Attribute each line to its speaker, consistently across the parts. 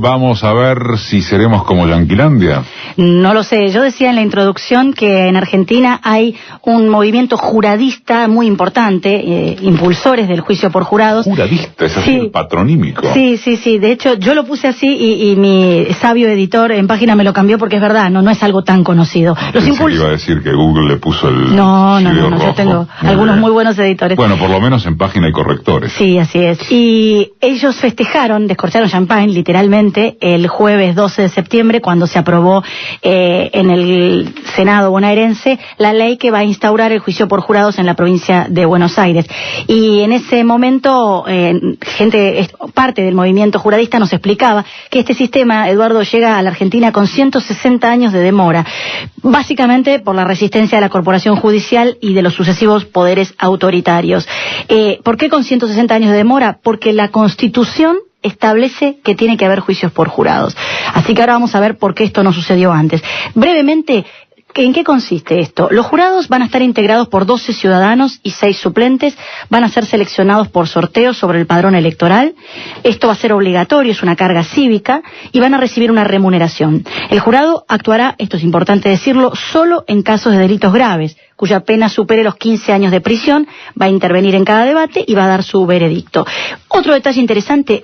Speaker 1: Vamos a ver si seremos como Yanquilandia.
Speaker 2: No lo sé. Yo decía en la introducción que en Argentina hay un movimiento juradista muy importante, impulsores del juicio por jurados.
Speaker 1: Juradista, es así, el patronímico.
Speaker 2: Sí. De hecho, yo lo puse así y mi sabio editor en página me lo cambió porque es verdad, no es algo tan conocido.
Speaker 1: Iba a decir que Google le puso el
Speaker 2: No,
Speaker 1: rojo.
Speaker 2: Yo tengo algunos muy buenos editores.
Speaker 1: Bueno, por lo menos en página hay correctores.
Speaker 2: Sí, así es. Y ellos festejaron, descorcharon champán, literalmente, el jueves 12 de septiembre, cuando se aprobó en el Senado bonaerense la ley que va a instaurar el juicio por jurados en la provincia de Buenos Aires. Y en ese momento, parte del movimiento juradista nos explicaba que este sistema, Eduardo, llega a la Argentina con 160 años de demora, básicamente por la resistencia de la corporación judicial y de los sucesivos poderes autoritarios. ¿Por qué con 160 años de demora? Porque la Constitución establece que tiene que haber juicios por jurados. Así que ahora vamos a ver por qué esto no sucedió antes. Brevemente, ¿en qué consiste esto? Los jurados van a estar integrados por 12 ciudadanos y 6 suplentes, van a ser seleccionados por sorteo sobre el padrón electoral. Esto va a ser obligatorio, es una carga cívica, y van a recibir una remuneración. El jurado actuará, esto es importante decirlo, solo en casos de delitos graves, cuya pena supere los 15 años de prisión, va a intervenir en cada debate y va a dar su veredicto. Otro detalle interesante...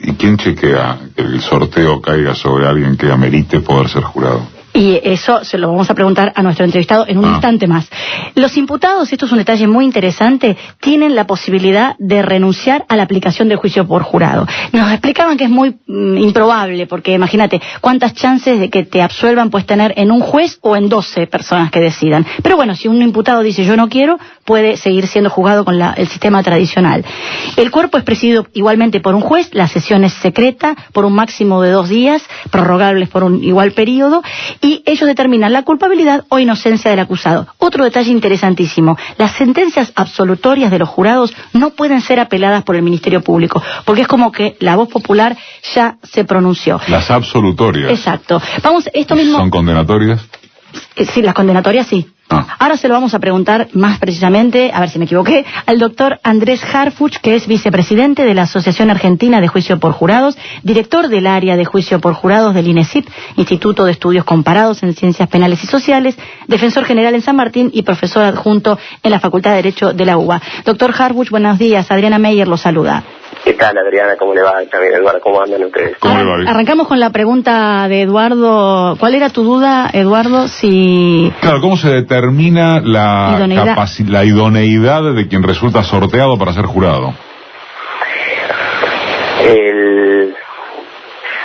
Speaker 1: ¿Y quién chequea que el sorteo caiga sobre alguien que amerite poder ser jurado?
Speaker 2: Y eso se lo vamos a preguntar a nuestro entrevistado en un instante más. Los imputados, esto es un detalle muy interesante, tienen la posibilidad de renunciar a la aplicación del juicio por jurado. Nos explicaban que es muy improbable, porque imagínate, cuántas chances de que te absuelvan puedes tener en un juez o en 12 personas que decidan. Pero bueno, si un imputado dice yo no quiero, puede seguir siendo juzgado con el sistema tradicional. El cuerpo es presidido igualmente por un juez, la sesión es secreta por un máximo de 2 días, prorrogables por un igual periodo, y ellos determinan la culpabilidad o inocencia del acusado. Otro detalle interesantísimo, las sentencias absolutorias de los jurados no pueden ser apeladas por el Ministerio Público, porque es como que la voz popular ya se pronunció.
Speaker 1: Las absolutorias.
Speaker 2: Exacto. Esto mismo...
Speaker 1: ¿Son condenatorias?
Speaker 2: Sí, las condenatorias sí. Ahora se lo vamos a preguntar más precisamente, a ver si me equivoqué, al doctor Andrés Harfuch, que es vicepresidente de la Asociación Argentina de Juicio por Jurados, director del área de Juicio por Jurados del INESIP, Instituto de Estudios Comparados en Ciencias Penales y Sociales, defensor general en San Martín y profesor adjunto en la Facultad de Derecho de la UBA. Doctor Harfuch, buenos días. Adriana Meyer lo saluda.
Speaker 3: ¿Qué tal, Adriana? ¿Cómo le va? También, Eduardo, ¿cómo andan ustedes?
Speaker 2: Arrancamos con la pregunta de Eduardo. ¿Cuál era tu duda, Eduardo?
Speaker 1: Claro, ¿cómo se determina la idoneidad de quien resulta sorteado para ser jurado?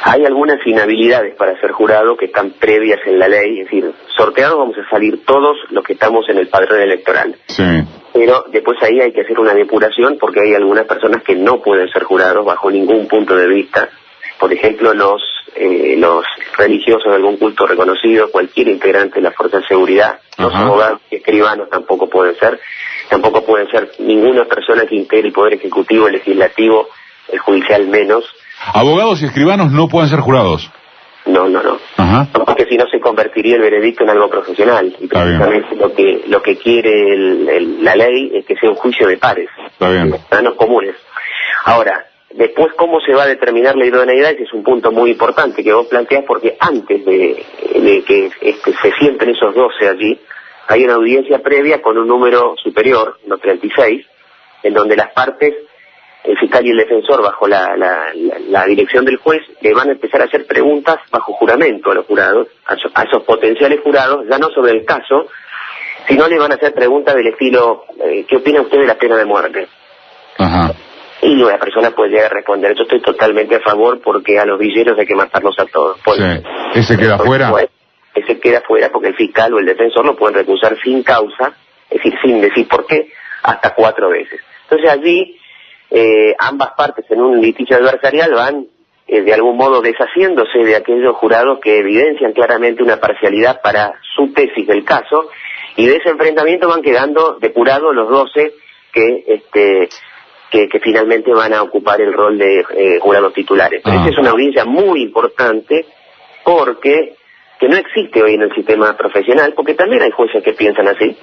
Speaker 3: Hay algunas inhabilidades para ser jurado que están previas en la ley, es decir, sorteados vamos a salir todos los que estamos en el padrón electoral.
Speaker 1: Sí.
Speaker 3: Pero después ahí hay que hacer una depuración porque hay algunas personas que no pueden ser jurados bajo ningún punto de vista. Por ejemplo, los religiosos de algún culto reconocido, cualquier integrante de la fuerza de seguridad, los abogados y escribanos tampoco pueden ser ninguna persona que integre el poder ejecutivo, el legislativo, el judicial menos.
Speaker 1: ¿Abogados y escribanos no pueden ser jurados?
Speaker 3: No. Porque si no se convertiría el veredicto en algo profesional. Y precisamente lo que quiere la ley es que sea un juicio de pares, ciudadanos comunes. Ahora, después cómo se va a determinar la idoneidad, ese es un punto muy importante que vos planteás, porque antes de que se sienten esos 12 allí, hay una audiencia previa con un número superior, los 36, en donde las partes, el fiscal y el defensor, bajo la dirección del juez, le van a empezar a hacer preguntas bajo juramento a los jurados, a esos potenciales jurados, ya no sobre el caso, sino le van a hacer preguntas del estilo, ¿qué opina usted de la pena de muerte? Y la persona puede llegar a responder, yo estoy totalmente a favor porque a los villeros hay que matarlos a todos.
Speaker 1: ¿Ese queda fuera?
Speaker 3: Ese queda fuera porque el fiscal o el defensor lo pueden recusar sin causa, es decir, sin decir por qué, hasta 4 veces. Entonces allí ambas partes en un litigio adversarial van de algún modo deshaciéndose de aquellos jurados que evidencian claramente una parcialidad para su tesis del caso, y de ese enfrentamiento van quedando depurados los 12 que finalmente van a ocupar el rol de jurados titulares. Pero esa es una audiencia muy importante porque que no existe hoy en el sistema profesional, porque también hay jueces que piensan así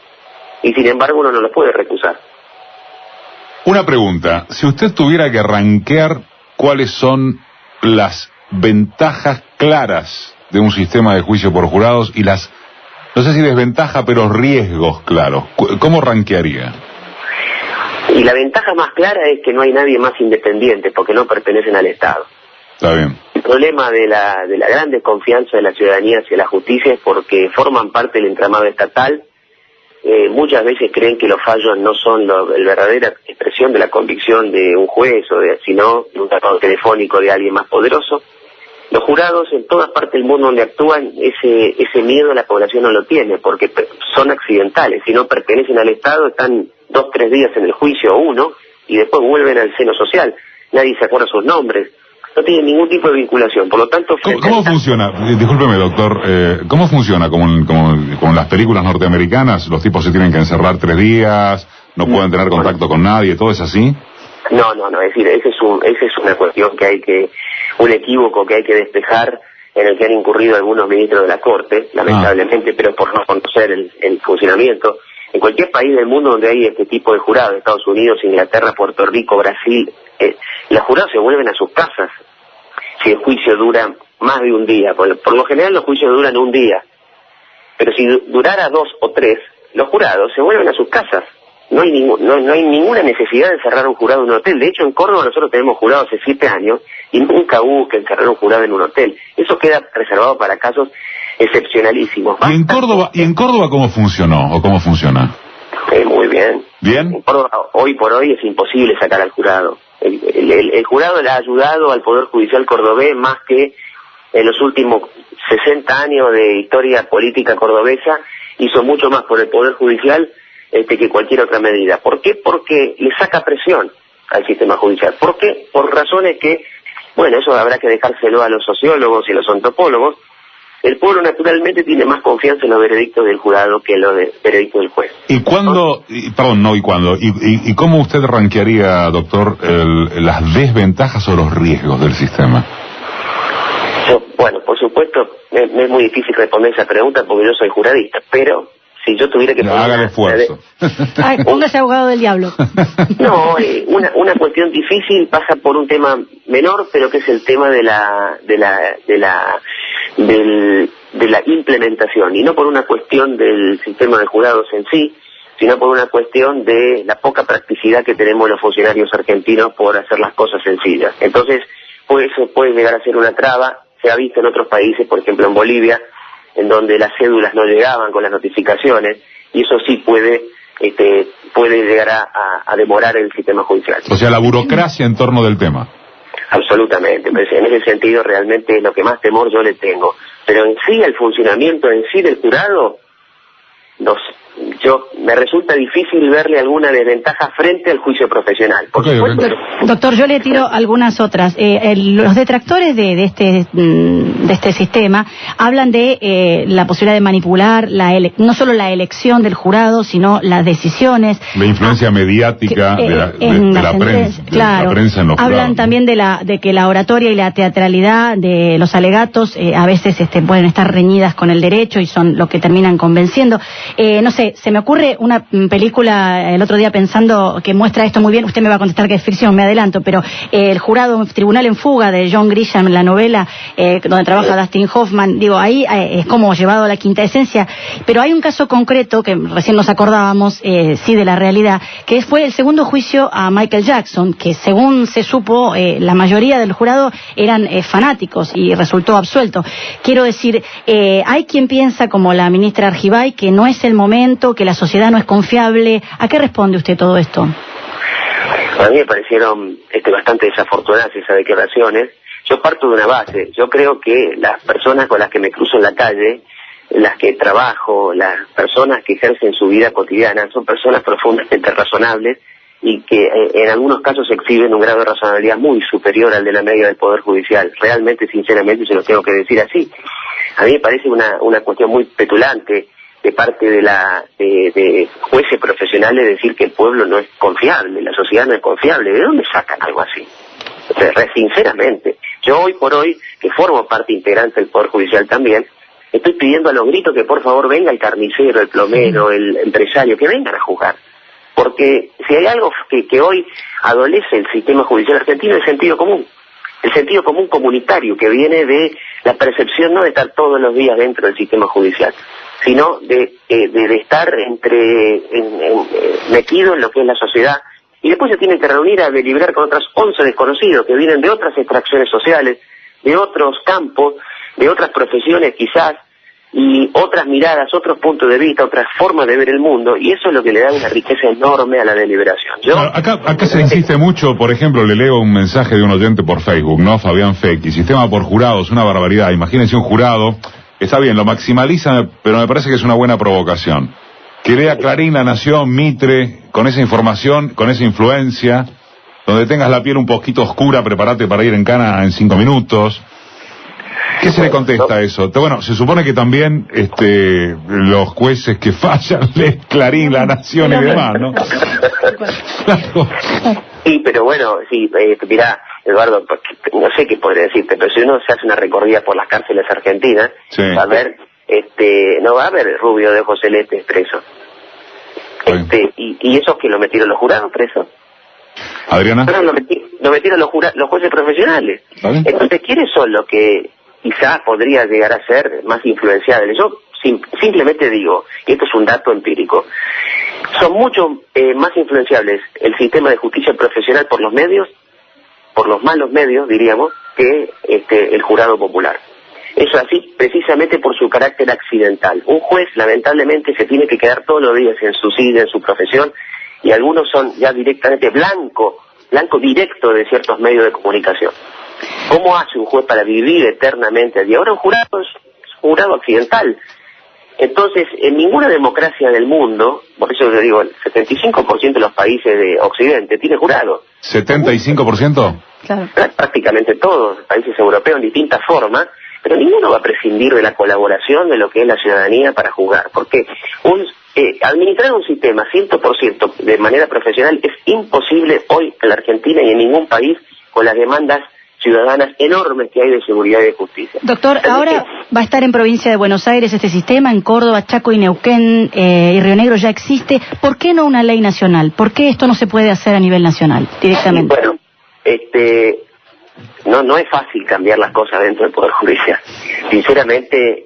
Speaker 3: y sin embargo uno no los puede recusar.
Speaker 1: Una pregunta, si usted tuviera que rankear cuáles son las ventajas claras de un sistema de juicio por jurados y las, no sé si desventaja, pero riesgos claros? ¿Cómo rankearía?
Speaker 3: Y la ventaja más clara es que no hay nadie más independiente, porque no pertenecen al Estado.
Speaker 1: Está bien.
Speaker 3: El problema de la gran desconfianza de la ciudadanía hacia la justicia es porque forman parte del entramado estatal. Muchas veces creen que los fallos no son la verdadera expresión de la convicción de un juez, sino de un tratado telefónico de alguien más poderoso. Los jurados en todas partes del mundo donde actúan, ese miedo la población no lo tiene, porque son accidentales. Si no pertenecen al Estado, están 2-3 días en el juicio o uno, y después vuelven al seno social. Nadie se acuerda sus nombres. No tienen ningún tipo de vinculación. Por lo tanto...
Speaker 1: ¿Cómo funciona? Discúlpeme, doctor. ¿Cómo funciona? ¿Como en las películas norteamericanas? ¿Los tipos se tienen que encerrar 3 días? ¿No pueden tener contacto con nadie? ¿Todo es así?
Speaker 3: No. Es decir, esa es una cuestión un equívoco que hay que despejar, en el que han incurrido algunos ministros de la Corte, lamentablemente, pero por no conocer el funcionamiento. En cualquier país del mundo donde hay este tipo de jurados, Estados Unidos, Inglaterra, Puerto Rico, Brasil, los jurados se vuelven a sus casas si el juicio dura más de un día. Por lo general los juicios duran un día, pero si durara 2 o 3, los jurados se vuelven a sus casas. No hay ninguna necesidad de encerrar un jurado en un hotel. De hecho, en Córdoba nosotros tenemos jurados hace 7 años y nunca hubo que encerrar un jurado en un hotel. Eso queda reservado para casos excepcionalísimos.
Speaker 1: ¿Y en Córdoba cómo funcionó o cómo funciona?
Speaker 3: Muy bien.
Speaker 1: ¿Bien?
Speaker 3: En Córdoba, hoy por hoy es imposible sacar al jurado. El jurado le ha ayudado al Poder Judicial cordobés más que en los últimos 60 años de historia política cordobesa. Hizo mucho más por el Poder Judicial que cualquier otra medida. ¿Por qué? Porque le saca presión al sistema judicial. ¿Por qué? Por razones que, bueno, eso habrá que dejárselo a los sociólogos y a los antropólogos. El pueblo naturalmente tiene más confianza en los veredictos del jurado que en los veredictos del juez.
Speaker 1: ¿Y cuándo, y cómo usted rankearía, doctor, las desventajas o los riesgos del sistema?
Speaker 3: Bueno, por supuesto, me es muy difícil responder esa pregunta porque yo soy juradista, pero si yo tuviera que...
Speaker 1: Haga el esfuerzo.
Speaker 2: Póngase abogado del diablo.
Speaker 3: No, una cuestión difícil pasa por un tema menor, pero que es el tema de la implementación, y no por una cuestión del sistema de jurados en sí, sino por una cuestión de la poca practicidad que tenemos los funcionarios argentinos por hacer las cosas sencillas. Entonces, pues eso puede llegar a ser una traba. Se ha visto en otros países, por ejemplo en Bolivia, en donde las cédulas no llegaban con las notificaciones, y eso sí puede llegar a demorar el sistema judicial.
Speaker 1: O sea, la burocracia en torno del tema.
Speaker 3: Absolutamente, en ese sentido realmente es lo que más temor yo le tengo. Pero en sí, el funcionamiento en sí del jurado, me resulta difícil verle alguna desventaja frente al juicio profesional.
Speaker 2: Okay. Doctor, yo le tiro algunas otras. Los detractores de este sistema hablan de la posibilidad de manipular no solo la elección del jurado, sino las decisiones.
Speaker 1: La influencia mediática de la prensa.
Speaker 2: Claro.
Speaker 1: La prensa en los
Speaker 2: hablan
Speaker 1: jurados,
Speaker 2: también de que la oratoria y la teatralidad de los alegatos a veces pueden estar reñidas con el derecho y son lo que terminan convenciendo. No sé, se me ocurre una película el otro día pensando que muestra esto muy bien. Usted me va a contestar que es ficción, me adelanto, pero el jurado Tribunal en Fuga de John Grisham, la novela donde trabaja Dustin Hoffman, ahí es como llevado a la quinta esencia. Pero hay un caso concreto que recién nos acordábamos, sí, de la realidad, que fue el segundo juicio a Michael Jackson, que según se supo, la mayoría del jurado eran fanáticos y resultó absuelto. Quiero decir, hay quien piensa, como la ministra Argibay, que no es el momento, que la sociedad no es confiable. ¿A qué responde usted todo esto?
Speaker 3: A mí me parecieron bastante desafortunadas esas declaraciones. Yo parto de una base. Yo creo que las personas con las que me cruzo en la calle, las que trabajo, las personas que ejercen su vida cotidiana, son personas profundamente razonables y que en algunos casos exhiben un grado de razonabilidad muy superior al de la media del Poder Judicial. Realmente, sinceramente, se lo tengo que decir así. A mí me parece una cuestión muy petulante de parte de jueces profesionales decir que el pueblo no es confiable, la sociedad no es confiable. ¿De dónde sacan algo así? O sea, sinceramente, yo hoy por hoy, que formo parte integrante del Poder Judicial también, estoy pidiendo a los gritos que por favor venga el carnicero, el plomero, el empresario, que vengan a juzgar. Porque si hay algo que hoy adolece el sistema judicial argentino es el sentido común. el sentido común comunitario que viene de la percepción no de estar todos los días dentro del sistema judicial, sino de estar metido en lo que es la sociedad, y después se tienen que reunir a deliberar con otros 11 desconocidos que vienen de otras extracciones sociales, de otros campos, de otras profesiones quizás, y otras miradas, otros puntos de vista, otras formas de ver el mundo, y eso es lo que le da una riqueza enorme a la deliberación.
Speaker 1: Acá se insiste mucho, por ejemplo, le leo un mensaje de un oyente por Facebook, ¿no? Fabián Fecchi, sistema por jurados, una barbaridad. Imagínense un jurado, está bien, lo maximaliza, pero me parece que es una buena provocación. Que lea Clarín, La Nación, Mitre, con esa información, con esa influencia, donde tengas la piel un poquito oscura, prepárate para ir en cana en 5 minutos. ¿Qué se le contesta a eso? Bueno, se supone que también los jueces que fallan leen Clarín, La Nación y demás, ¿no?
Speaker 3: Sí, pero bueno, sí, mirá, Eduardo, no sé qué podría decirte, pero si uno se hace una recorrida por las cárceles argentinas, sí, va a ver, no va a haber rubio de ojos celestes preso. Y esos que lo metieron los jurados presos.
Speaker 1: Adriana.
Speaker 3: Pero lo metieron los jueces profesionales. ¿Vale? Entonces, ¿quiénes son los que quizás podría llegar a ser más influenciables? Yo simplemente digo, y esto es un dato empírico, son mucho más influenciables el sistema de justicia profesional por los medios, por los malos medios, diríamos, que el jurado popular. Eso así, precisamente por su carácter accidental. Un juez, lamentablemente, se tiene que quedar todos los días en su silla, en su profesión, y algunos son ya directamente blanco directo de ciertos medios de comunicación. ¿Cómo hace un juez para vivir eternamente allí? Ahora un jurado es un jurado accidental. Entonces, en ninguna democracia del mundo, por eso yo digo, el 75% de los países de Occidente tiene jurado.
Speaker 1: ¿75%?
Speaker 3: Claro. Prácticamente todos, países europeos en distintas formas, pero ninguno va a prescindir de la colaboración de lo que es la ciudadanía para juzgar, porque administrar un sistema 100% de manera profesional es imposible hoy en la Argentina y en ningún país con las demandas ciudadanas enormes que hay de seguridad y de justicia.
Speaker 2: Doctor, ahora va a estar en provincia de Buenos Aires este sistema, en Córdoba, Chaco y Neuquén y Río Negro ya existe. ¿Por qué no una ley nacional? ¿Por qué esto no se puede hacer a nivel nacional directamente?
Speaker 3: Bueno, no es fácil cambiar las cosas dentro del Poder Judicial. Sinceramente,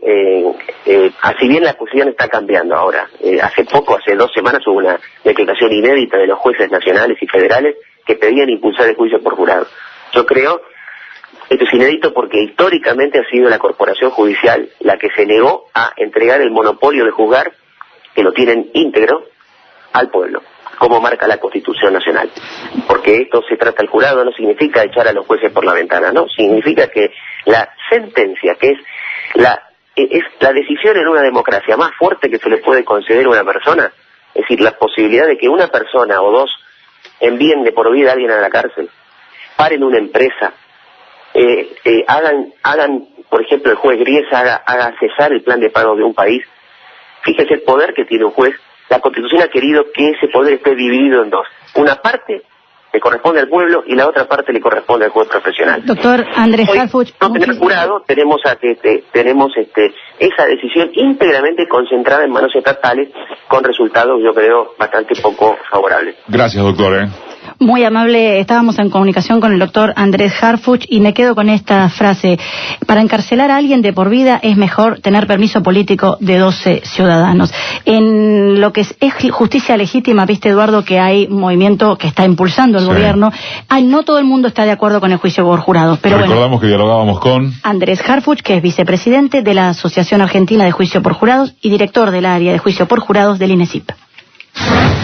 Speaker 3: así bien la cuestión está cambiando ahora. Hace 2 semanas hubo una declaración inédita de los jueces nacionales y federales que pedían impulsar el juicio por jurado. Yo creo, esto es inédito porque históricamente ha sido la corporación judicial la que se negó a entregar el monopolio de juzgar, que lo tienen íntegro, al pueblo, como marca la Constitución Nacional. Porque esto se trata del jurado, no significa echar a los jueces por la ventana, no, significa que la sentencia, que es la decisión en una democracia más fuerte que se le puede conceder a una persona, es decir, la posibilidad de que una persona o dos envíen de por vida a alguien a la cárcel, paren una empresa, hagan, por ejemplo, el juez Griesa haga cesar el plan de pago de un país. Fíjese el poder que tiene un juez. La Constitución ha querido que ese poder esté dividido en dos. Una parte le corresponde al pueblo y la otra parte le corresponde al juez profesional.
Speaker 2: Doctor Andrés Harfuch,
Speaker 3: no tener jurado, tenemos esa decisión íntegramente concentrada en manos estatales con resultados, yo creo, bastante poco favorables.
Speaker 1: Gracias, doctor.
Speaker 2: Muy amable, estábamos en comunicación con el doctor Andrés Harfuch y me quedo con esta frase. Para encarcelar a alguien de por vida es mejor tener permiso político de 12 ciudadanos. En lo que es justicia legítima, viste, Eduardo, que hay un movimiento que está impulsando el gobierno. No todo el mundo está de acuerdo con el juicio por jurados. Pero
Speaker 1: recordamos que dialogábamos con
Speaker 2: Andrés Harfuch, que es vicepresidente de la Asociación Argentina de Juicio por Jurados y director del área de juicio por jurados del INESIP.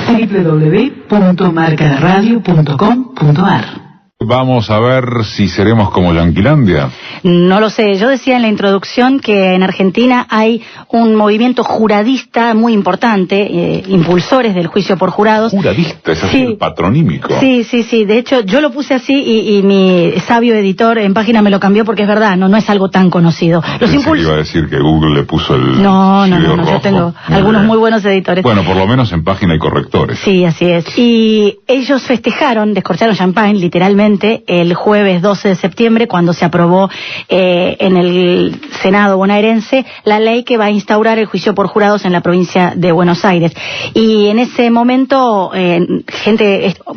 Speaker 4: www.marcaradio.com.ar.
Speaker 1: Vamos a ver si seremos como Yanquilandia.
Speaker 2: No lo sé. Yo decía en la introducción que en Argentina hay un movimiento juradista muy importante, impulsores del juicio por jurados.
Speaker 1: Juradista, es así, el patronímico.
Speaker 2: Sí. De hecho, yo lo puse así y mi sabio editor en página me lo cambió porque es verdad, no es algo tan conocido.
Speaker 1: Iba a decir que Google le puso el
Speaker 2: No, yo tengo algunos muy buenos editores.
Speaker 1: Bueno, por lo menos en página hay correctores.
Speaker 2: Sí, así es. Y ellos festejaron, descorcharon champán, literalmente, el jueves 12 de septiembre, cuando se aprobó en el Senado bonaerense la ley que va a instaurar el juicio por jurados en la provincia de Buenos Aires. Y en ese momento,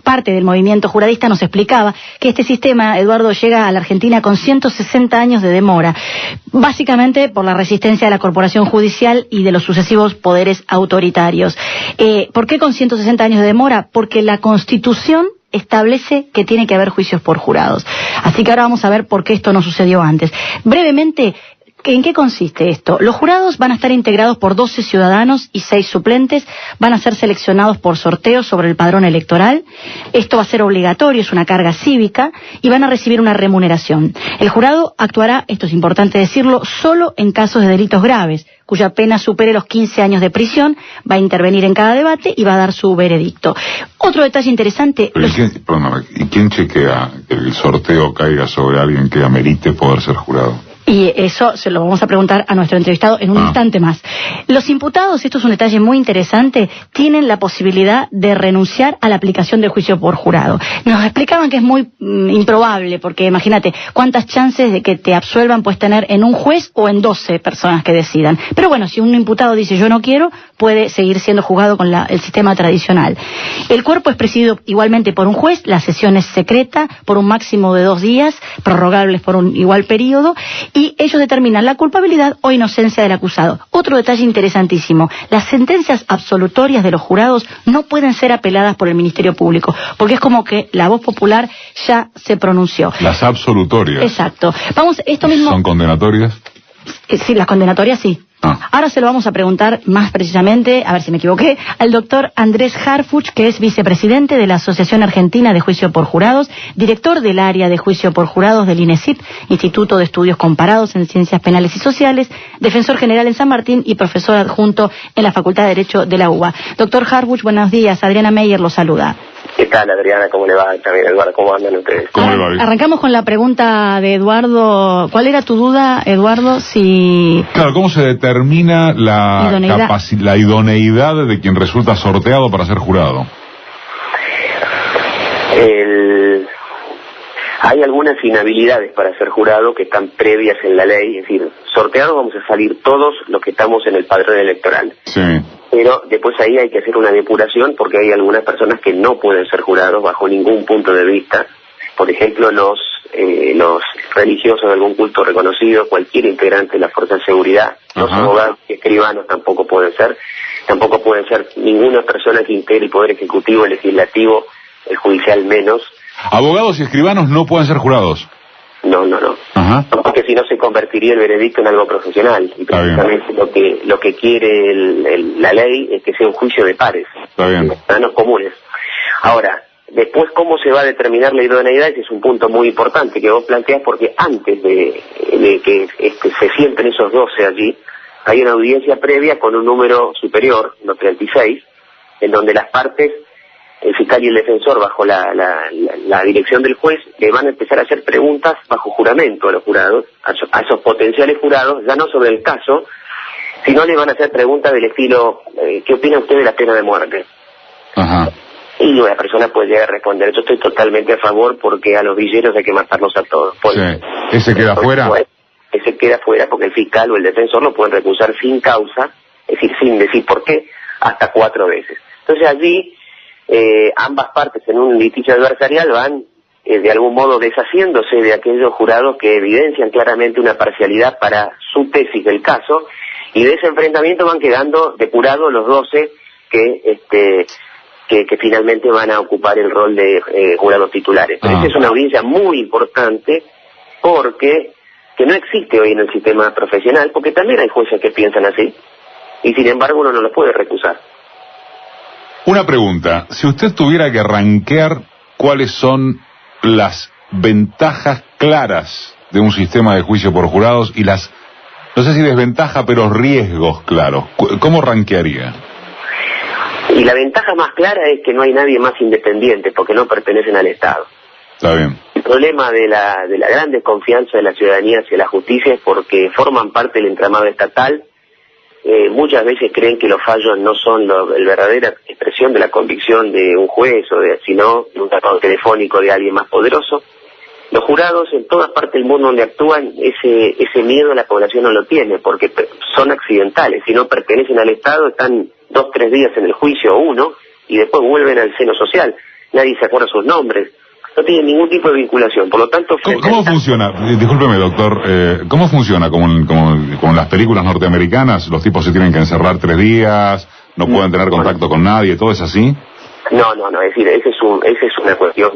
Speaker 2: parte del movimiento juradista nos explicaba que este sistema, Eduardo, llega a la Argentina con 160 años de demora, básicamente por la resistencia de la corporación judicial y de los sucesivos poderes autoritarios. ¿Por qué con 160 años de demora? Porque la Constitución establece que tiene que haber juicios por jurados. Así que ahora vamos a ver por qué esto no sucedió antes. Brevemente, ¿en qué consiste esto? Los jurados van a estar integrados por 12 ciudadanos y 6 suplentes, van a ser seleccionados por sorteo sobre el padrón electoral. Esto va a ser obligatorio, es una carga cívica, y van a recibir una remuneración. El jurado actuará, esto es importante decirlo, solo en casos de delitos graves, cuya pena supere los 15 años de prisión, va a intervenir en cada debate y va a dar su veredicto. Otro detalle interesante...
Speaker 1: ¿Y quién chequea que el sorteo caiga sobre alguien que amerite poder ser jurado?
Speaker 2: Y eso se lo vamos a preguntar a nuestro entrevistado en un instante más. Los imputados, esto es un detalle muy interesante, tienen la posibilidad de renunciar a la aplicación del juicio por jurado. Nos explicaban que es muy improbable, porque imagínate, cuántas chances de que te absuelvan puedes tener en un juez o en 12 personas que decidan. Pero bueno, si un imputado dice yo no quiero, puede seguir siendo juzgado con el sistema tradicional. El cuerpo es presidido igualmente por un juez, la sesión es secreta por un máximo de 2 días, prorrogables por un igual periodo, y ellos determinan la culpabilidad o inocencia del acusado. Otro detalle interesantísimo, las sentencias absolutorias de los jurados no pueden ser apeladas por el Ministerio Público, porque es como que la voz popular ya se pronunció.
Speaker 1: Las absolutorias.
Speaker 2: Exacto. Esto mismo...
Speaker 1: ¿Son condenatorias?
Speaker 2: Sí, las condenatorias sí. Ahora se lo vamos a preguntar más precisamente, a ver si me equivoqué, al doctor Andrés Harfuch, que es vicepresidente de la Asociación Argentina de Juicio por Jurados, director del área de Juicio por Jurados del INESIP, Instituto de Estudios Comparados en Ciencias Penales y Sociales, defensor general en San Martín y profesor adjunto en la Facultad de Derecho de la UBA. Doctor Harfuch, buenos días. Adriana Meyer lo saluda.
Speaker 3: ¿Qué tal, Adriana? ¿Cómo le va? También, Eduardo, ¿cómo andan ustedes?
Speaker 1: ¿Cómo le va?
Speaker 2: Arrancamos con la pregunta de Eduardo. ¿Cuál era tu duda, Eduardo?
Speaker 1: Claro, ¿cómo se determina la idoneidad de quien resulta sorteado para ser jurado?
Speaker 3: Hay algunas inhabilidades para ser jurado que están previas en la ley. Es decir, sorteados vamos a salir todos los que estamos en el padrón electoral.
Speaker 1: Sí.
Speaker 3: Pero después ahí hay que hacer una depuración porque hay algunas personas que no pueden ser jurados bajo ningún punto de vista. Por ejemplo, los religiosos de algún culto reconocido, cualquier integrante de la fuerza de seguridad, los abogados y escribanos tampoco pueden ser ninguna persona que integre el Poder Ejecutivo, el Legislativo, el Judicial menos.
Speaker 1: ¿Abogados y escribanos no pueden ser jurados?
Speaker 3: No. Porque si no se convertiría el veredicto en algo profesional. Y precisamente lo que quiere la ley es que sea un juicio de pares, ciudadanos comunes. Ahora, después, ¿cómo se va a determinar la idoneidad? Ese es un punto muy importante que vos planteás, porque antes de que se sienten esos 12 allí, hay una audiencia previa con un número superior, no 36, en donde las partes, el fiscal y el defensor, bajo la dirección del juez, le van a empezar a hacer preguntas bajo juramento a los jurados, a esos potenciales jurados, ya no sobre el caso, sino le van a hacer preguntas del estilo, ¿qué opina usted de la pena de muerte? Y la persona puede llegar a responder, yo estoy totalmente a favor porque a los villeros hay que matarlos a todos.
Speaker 1: ¿Ese queda fuera?
Speaker 3: Ese queda fuera porque el fiscal o el defensor lo pueden recusar sin causa, es decir, sin decir por qué, hasta 4 veces. Entonces allí... ambas partes en un litigio adversarial van de algún modo deshaciéndose de aquellos jurados que evidencian claramente una parcialidad para su tesis del caso, y de ese enfrentamiento van quedando depurados los 12 que finalmente van a ocupar el rol de jurados titulares. Pero esta es una audiencia muy importante porque que no existe hoy en el sistema profesional, porque también hay jueces que piensan así y sin embargo uno no los puede recusar.
Speaker 1: Una pregunta, si usted tuviera que rankear cuáles son las ventajas claras de un sistema de juicio por jurados y las, no sé si desventaja, pero riesgos claros, ¿cómo rankearía?
Speaker 3: Y la ventaja más clara es que no hay nadie más independiente porque no pertenecen al Estado.
Speaker 1: Está bien.
Speaker 3: El problema de la gran desconfianza de la ciudadanía hacia la justicia es porque forman parte del entramado estatal. Muchas veces creen que los fallos no son la verdadera expresión de la convicción de un juez sino de un tratado telefónico de alguien más poderoso, Los jurados en todas partes del mundo donde actúan, ese miedo la población no lo tiene, porque son accidentales, si no pertenecen al Estado, están 2 o 3 días en el juicio, 1, y después vuelven al seno social. Nadie se acuerda sus nombres, no tienen ningún tipo de vinculación, por lo tanto...
Speaker 1: ¿Cómo funciona? Discúlpeme, doctor, ¿cómo funciona? ¿Como en las películas norteamericanas? ¿Los tipos se tienen que encerrar 3 días, no pueden tener contacto con nadie, todo es así?
Speaker 3: No, es decir, esa es una cuestión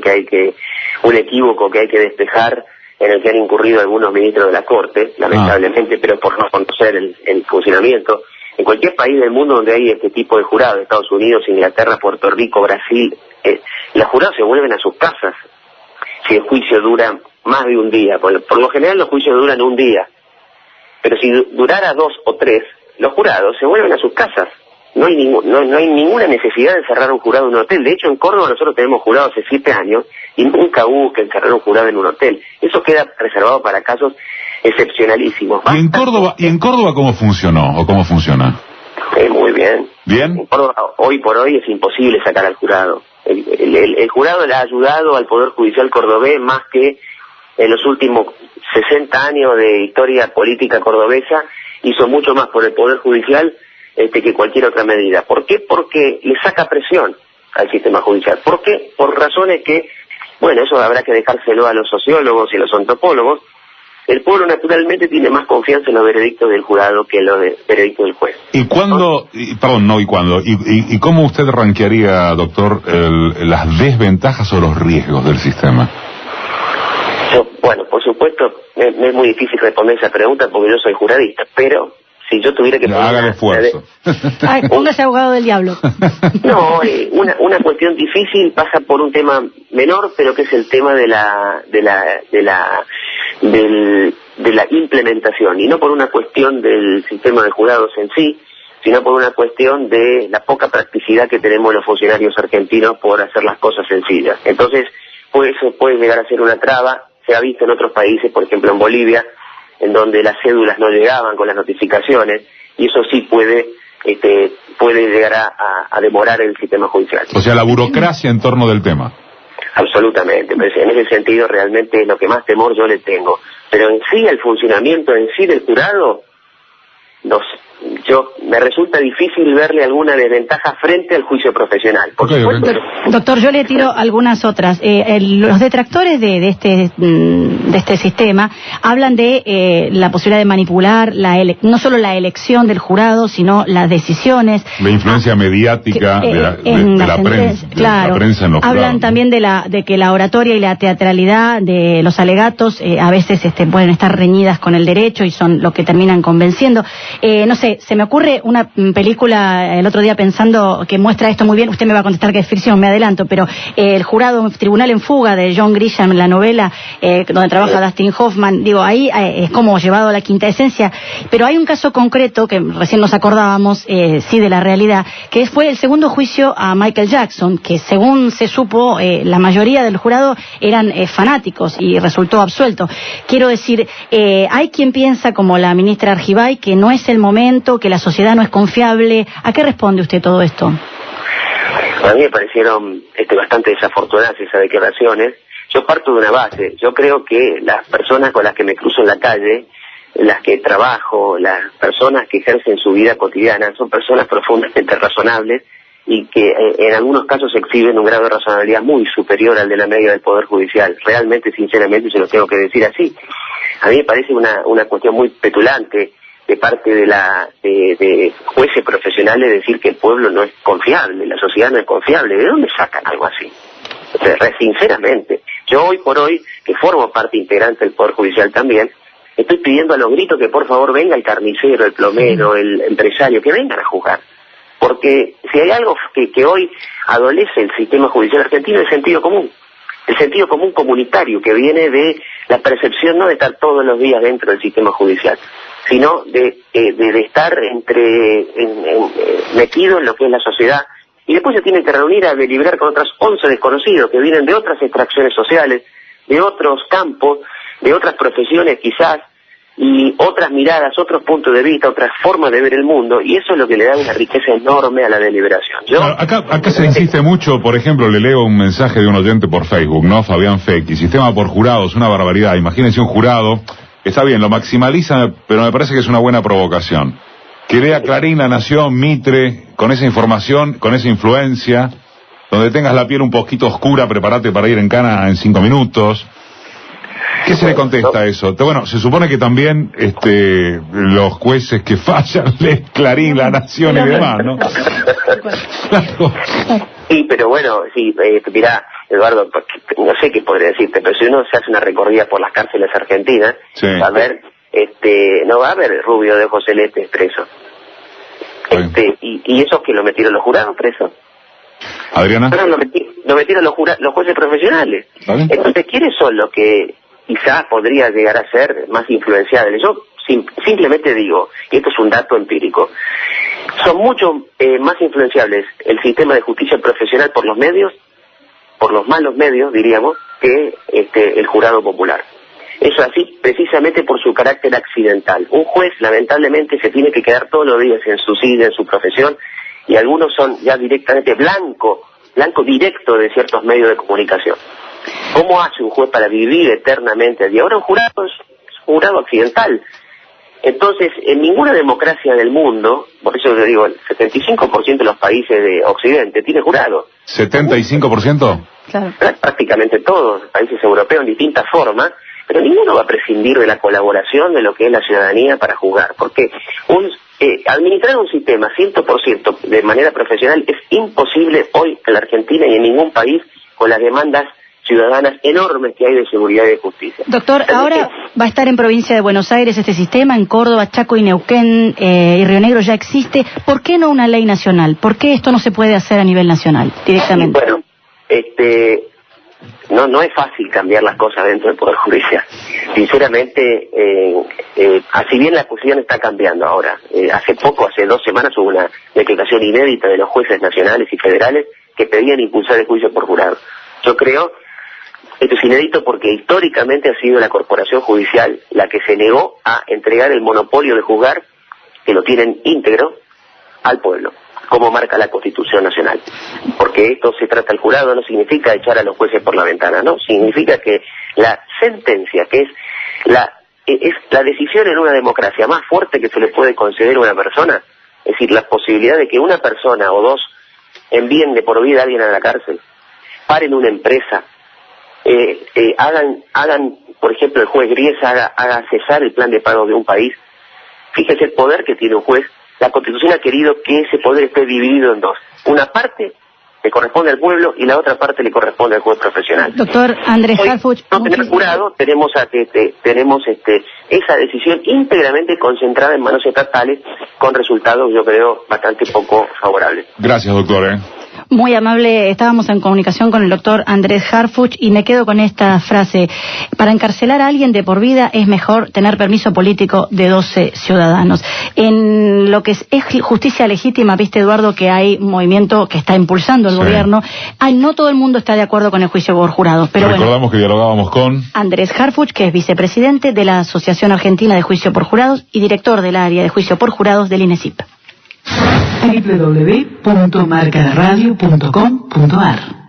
Speaker 3: un equívoco que hay que despejar, en el que han incurrido algunos ministros de la Corte, lamentablemente, pero por no conocer el funcionamiento. En cualquier país del mundo donde hay este tipo de jurados, Estados Unidos, Inglaterra, Puerto Rico, Brasil, los jurados se vuelven a sus casas si el juicio dura más de un día. Por lo general los juicios duran un día, pero si durara 2 o 3, los jurados se vuelven a sus casas. No hay ninguna necesidad de cerrar un jurado en un hotel. De hecho, en Córdoba nosotros tenemos jurados hace 7 años y nunca hubo que encerrar un jurado en un hotel. Eso queda reservado para casos excepcionalísimos.
Speaker 1: ¿Y en Córdoba cómo funcionó o cómo funciona?
Speaker 3: Muy bien.
Speaker 1: ¿Bien?
Speaker 3: En Córdoba, hoy por hoy es imposible sacar al jurado. El jurado le ha ayudado al Poder Judicial cordobés más que en los últimos 60 años de historia política cordobesa. Hizo mucho más por el Poder Judicial que cualquier otra medida. ¿Por qué? Porque le saca presión al sistema judicial. ¿Por qué? Por razones que, bueno, eso habrá que dejárselo a los sociólogos y a los antropólogos. El pueblo naturalmente tiene más confianza en los veredictos del jurado que en los veredictos del juez.
Speaker 1: ¿Y cuándo, y cómo usted rankearía, doctor, las desventajas o los riesgos del sistema?
Speaker 3: Bueno, por supuesto, me es muy difícil responder esa pregunta porque yo soy juradista, pero si yo tuviera que...
Speaker 1: Haga el esfuerzo.
Speaker 2: Póngase abogado del diablo.
Speaker 3: No, una cuestión difícil pasa por un tema menor, pero que es el tema de la implementación, y no por una cuestión del sistema de jurados en sí, sino por una cuestión de la poca practicidad que tenemos los funcionarios argentinos por hacer las cosas sencillas. Entonces, pues eso puede llegar a ser una traba. Se ha visto en otros países, por ejemplo en Bolivia, en donde las cédulas no llegaban con las notificaciones, y eso sí puede llegar a demorar el sistema judicial.
Speaker 1: O sea, la burocracia en torno del tema.
Speaker 3: Absolutamente, en ese sentido realmente es lo que más temor yo le tengo. Pero en sí, el funcionamiento en sí del jurado, me resulta difícil verle alguna desventaja frente al juicio profesional. Por supuesto.
Speaker 2: Doctor, yo le tiro algunas otras. Los detractores de este sistema hablan de la posibilidad de manipular no solo la elección del jurado, sino las decisiones.
Speaker 1: La influencia mediática de la prensa.
Speaker 2: Claro.
Speaker 1: La prensa en los
Speaker 2: hablan
Speaker 1: jurados,
Speaker 2: también de que la oratoria y la teatralidad de los alegatos a veces pueden estar reñidas con el derecho y son lo que terminan convenciendo. No sé, se me ocurre una película el otro día pensando que muestra esto muy bien. Usted me va a contestar que es ficción, me adelanto, pero el jurado Tribunal en Fuga de John Grisham, la novela donde trabaja Dustin Hoffman, ahí es como llevado a la quinta esencia. Pero hay un caso concreto que recién nos acordábamos, sí, de la realidad, que fue el segundo juicio a Michael Jackson, que según se supo, la mayoría del jurado eran fanáticos y resultó absuelto. Quiero decir, hay quien piensa, como la ministra Argibay, que no es el momento, que la sociedad no es confiable. ¿A qué responde usted todo esto?
Speaker 3: A mí me parecieron bastante desafortunadas esas declaraciones. Yo parto de una base. Yo creo que las personas con las que me cruzo en la calle, las que trabajo, las personas que ejercen su vida cotidiana, son personas profundamente razonables y que en algunos casos exhiben un grado de razonabilidad muy superior al de la media del Poder Judicial. Realmente, sinceramente, se lo tengo que decir así. A mí me parece una cuestión muy petulante de parte de jueces profesionales decir que el pueblo no es confiable, la sociedad no es confiable. ¿De dónde sacan algo así? O sea, sinceramente, yo hoy por hoy, que formo parte integrante del Poder Judicial también, estoy pidiendo a los gritos que por favor venga el carnicero, el plomero, el empresario, que vengan a juzgar. Porque si hay algo que hoy adolece el sistema judicial argentino, es el sentido común. El sentido común comunitario que viene de la percepción no de estar todos los días dentro del sistema judicial, sino de estar metido en lo que es la sociedad, y después se tienen que reunir a deliberar con otros 11 desconocidos que vienen de otras extracciones sociales, de otros campos, de otras profesiones quizás, y otras miradas, otros puntos de vista, otras formas de ver el mundo, y eso es lo que le da una riqueza enorme a la deliberación.
Speaker 1: Acá se insiste mucho, por ejemplo, le leo un mensaje de un oyente por Facebook, ¿no? Fabián Fecchi, sistema por jurados, una barbaridad. Imagínense un jurado, está bien, lo maximaliza, pero me parece que es una buena provocación. Que lea Clarín, La Nación, Mitre, con esa información, con esa influencia, donde tengas la piel un poquito oscura, prepárate para ir en cana en 5 minutos. ¿Qué se le contesta a eso? Bueno, se supone que también los jueces que fallan, Clarín, La Nación y demás, ¿no?
Speaker 3: Sí, pero bueno, sí, mirá, Eduardo, no sé qué podría decirte, pero si uno se hace una recorrida por las cárceles argentinas, sí, va a ver, no va a haber rubio de ojos celestes preso. Y esos que lo metieron los jurados presos.
Speaker 1: Adriana.
Speaker 3: Pero lo metieron los jueces profesionales. ¿Vale? Entonces, ¿quiénes son los que quizás podría llegar a ser más influenciables? Yo simplemente digo, y esto es un dato empírico, son mucho más influenciables el sistema de justicia profesional por los medios, por los malos medios, diríamos, que el jurado popular. Eso así, precisamente por su carácter accidental. Un juez, lamentablemente, se tiene que quedar todos los días en su silla, en su profesión, y algunos son ya directamente blanco directo de ciertos medios de comunicación. ¿Cómo hace un juez para vivir eternamente allí? Ahora un jurado es un jurado accidental. Entonces, en ninguna democracia del mundo, por eso yo digo, el 75% de los países de Occidente tiene jurado.
Speaker 1: ¿75%? Claro.
Speaker 3: Prácticamente todos, países europeos en distintas formas, pero ninguno va a prescindir de la colaboración de lo que es la ciudadanía para juzgar, porque administrar un sistema 100% de manera profesional es imposible hoy en la Argentina y en ningún país con las demandas ciudadanas enormes que hay de seguridad y de justicia.
Speaker 2: Doctor, ahora va a estar en provincia de Buenos Aires este sistema, en Córdoba, Chaco y Neuquén y Río Negro ya existe. ¿Por qué no una ley nacional? ¿Por qué esto no se puede hacer a nivel nacional directamente?
Speaker 3: Bueno, no es fácil cambiar las cosas dentro del Poder Judicial. Sinceramente, así bien la cuestión está cambiando ahora. Hace 2 semanas hubo una declaración inédita de los jueces nacionales y federales que pedían impulsar el juicio por jurado. Yo creo, esto es inédito porque históricamente ha sido la corporación judicial la que se negó a entregar el monopolio de juzgar, que lo tienen íntegro, al pueblo, como marca la Constitución Nacional. Porque esto se trata del jurado, no significa echar a los jueces por la ventana, ¿no? Significa que la sentencia, que es la decisión en una democracia más fuerte que se le puede conceder a una persona, es decir, la posibilidad de que una persona o dos envíen de por vida a alguien a la cárcel, paren una empresa, hagan, por ejemplo, el juez Griesa haga cesar el plan de pago de un país. Fíjese el poder que tiene un juez. La Constitución ha querido que ese poder esté dividido en dos. Una parte le corresponde al pueblo y la otra parte le corresponde al juez profesional.
Speaker 2: Doctor Andrés Harfuch,
Speaker 3: no tener jurado, tenemos esa decisión íntegramente concentrada en manos estatales con resultados, yo creo, bastante poco favorables.
Speaker 1: Gracias, doctor.
Speaker 2: Muy amable, estábamos en comunicación con el doctor Andrés Harfuch y me quedo con esta frase: para encarcelar a alguien de por vida es mejor tener permiso político de 12 ciudadanos. En lo que es justicia legítima, viste, Eduardo, que hay un movimiento que está impulsando el gobierno. No todo el mundo está de acuerdo con el juicio por jurado, pero
Speaker 1: recordamos que dialogábamos con
Speaker 2: Andrés Harfuch, que es vicepresidente de la Asociación Argentina de Juicio por Jurados y director del área de juicio por jurados del INESIP.
Speaker 4: www.marcaradio.com.ar